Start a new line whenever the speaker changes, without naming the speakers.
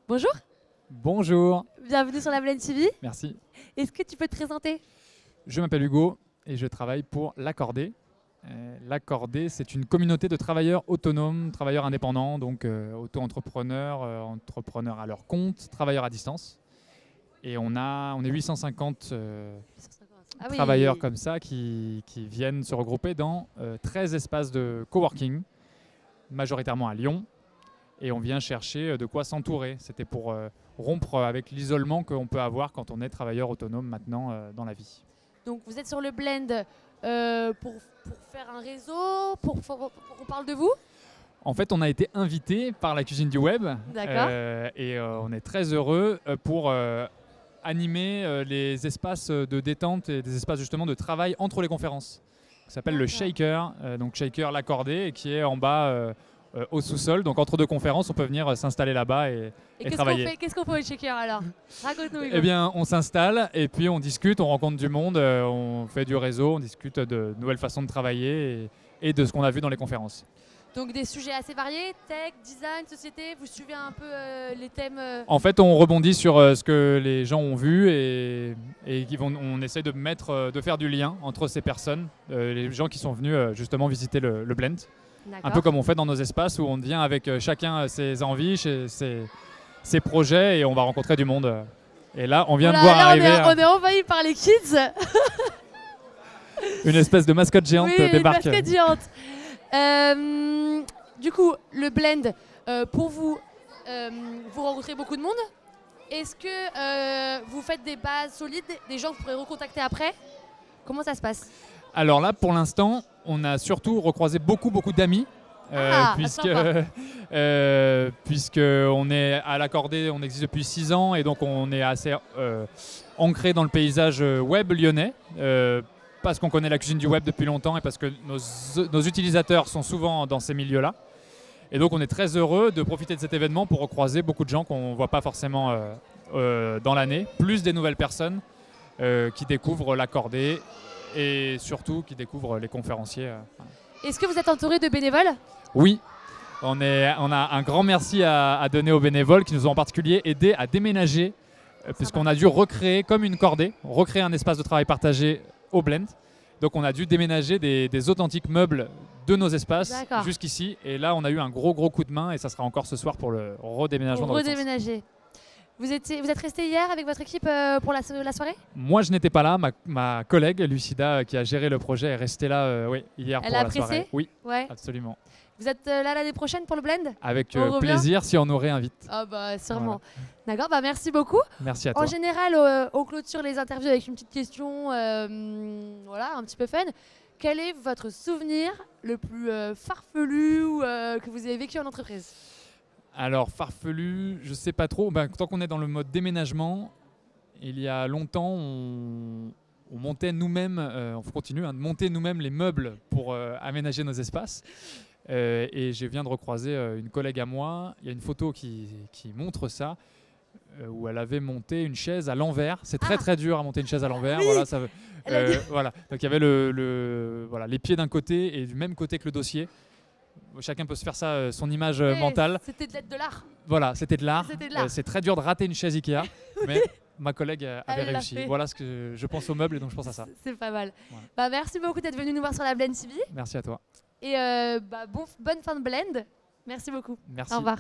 Bonjour,
Bonjour,
bienvenue sur la Blend TV.
merci.
Est-ce que tu peux te présenter?
Je m'appelle Hugo et je travaille pour L'Accordé. L'Accordé, c'est une communauté de travailleurs autonomes, travailleurs indépendants, donc auto-entrepreneurs, entrepreneurs à leur compte, travailleurs à distance. Et on est 850
Ah oui.
travailleurs comme ça qui viennent se regrouper dans 13 espaces de coworking, majoritairement à Lyon. Et on vient chercher de quoi s'entourer. C'était pour rompre avec l'isolement qu'on peut avoir quand on est travailleur autonome maintenant dans la vie.
Donc vous êtes sur le Blend pour faire un réseau, pour qu'on parle de vous?
En fait, on a été invité par la cuisine du web
D'accord.
et on est très heureux pour animer les espaces de détente et des espaces justement de travail entre les conférences. Ça s'appelle le
D'accord.
Shaker, donc Shaker L'Accordé, qui est en bas au sous-sol. Donc entre deux conférences, on peut venir s'installer là-bas et travailler.
Qu'est-ce qu'on fait au Shaker alors? Raconte-nous, Hugo.
Eh bien, on s'installe et puis on discute, on rencontre du monde, on fait du réseau, on discute de nouvelles façons de travailler et de ce qu'on a vu dans les conférences.
Donc des sujets assez variés, tech, design, société, vous suivez un peu les thèmes
En fait, on rebondit sur ce que les gens ont vu et on essaie de faire du lien entre ces personnes, les gens qui sont venus justement visiter le Blend. Un peu comme on fait dans nos espaces où on vient avec chacun ses envies, ses projets et on va rencontrer du monde. Et là, on vient de voir arriver
on est envahi par les kids.
une espèce de mascotte géante
Oui,
débarque.
une mascotte géante. Du coup, le Blend, pour vous, vous rencontrez beaucoup de monde. Est-ce que vous faites des bases solides, des gens que vous pourrez recontacter après? Comment ça se passe?
Alors là, pour l'instant, on a surtout recroisé beaucoup d'amis. Puisque on est à l'Accordé, on existe depuis 6 ans et donc on est assez ancré dans le paysage web lyonnais. Parce qu'on connaît la cuisine du web depuis longtemps et parce que nos utilisateurs sont souvent dans ces milieux-là. Et donc on est très heureux de profiter de cet événement pour recroiser beaucoup de gens qu'on ne voit pas forcément dans l'année, plus des nouvelles personnes qui découvrent l'Accordé et surtout qui découvrent les conférenciers.
Est-ce que vous êtes entouré de bénévoles?
Oui, on a un grand merci à donner aux bénévoles qui nous ont en particulier aidés à déménager puisqu'on a dû recréer comme une cordée, recréer un espace de travail partagé au Blend. Donc on a dû déménager des authentiques meubles de nos espaces jusqu'ici. Et là, on a eu un gros coup de main et ça sera encore ce soir pour le redéménagement.
Pour redéménager. Vous êtes resté hier avec votre équipe pour la soirée?
Moi, je n'étais pas là. Ma collègue Lucida, qui a géré le projet, est restée là hier pour la soirée. Oui,
ouais.
Absolument.
Vous êtes là l'année prochaine pour le Blend?
Avec plaisir si on nous réinvite.
Ah bah sûrement. Voilà. D'accord, bah merci beaucoup.
Merci à toi.
En général, on clôture les interviews avec une petite question, voilà, un petit peu fun. Quel est votre souvenir le plus farfelu que vous avez vécu en entreprise?
Alors farfelu, je sais pas trop. Tant qu'on est dans le mode déménagement, il y a longtemps, on montait nous-mêmes, on continue de monter nous-mêmes les meubles pour aménager nos espaces. Et je viens de recroiser une collègue à moi. Il y a une photo qui montre ça, où elle avait monté une chaise à l'envers. C'est très dur à monter une chaise à l'envers.
Oui.
Voilà. Donc il y avait les pieds d'un côté et du même côté que le dossier. Chacun peut se faire ça, son image mentale.
C'était de l'art.
Voilà, c'était de l'art. C'est très dur de rater une chaise Ikea, mais ma collègue avait réussi. Voilà ce que je pense aux meubles et donc je pense à ça.
C'est pas mal.
Voilà.
Bah, merci beaucoup d'être venu nous voir sur la Blend TV.
Merci à toi.
Et bonne fin de Blend. Merci beaucoup.
Merci.
Au revoir.